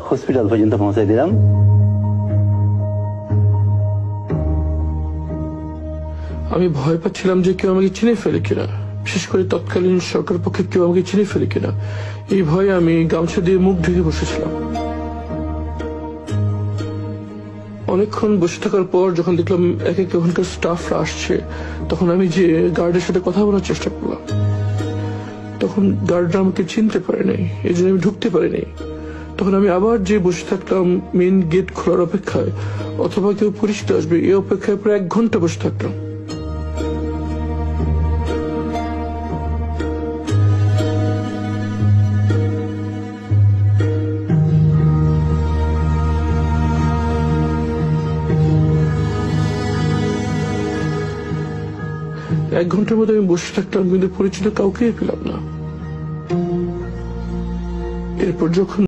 Hospital পর্যন্ত পৌঁছাই দিলাম। আমি ভয় পাচ্ছিলাম যে কেউ আমাকে চিনে ফেলে কিনা, বিশেষ করে তৎকালীন সরকার পক্ষে কেউ আমাকে চিনে ফেলে কিনা। এই ভয়ে আমি গামছা দিয়ে মুখ ঢেকে বসেছিলাম। অনেকক্ষণ বসে থাকার পর যখন দেখলাম এক এক ওখানকার স্টাফরা আসছে, তখন আমি যে গার্ডের সাথে কথা বলার চেষ্টা করলাম। তখন গার্ডরা আমাকে চিনতে পারে নাই, এই জন্য আমি ঢুকতে পারি নাই। তখন আমি আবার যে বসে থাকলাম মেন গেট খোলার অপেক্ষায়, অথবা কেউ পরিচিত আসবে এই অপেক্ষায় প্রায় 1 ঘন্টা বসে থাকলাম। এক ঘন্টার মধ্যে আমি বসে থাকলাম, কিন্তু পরিচিত কাউকেই পেলাম না। এরপর যখন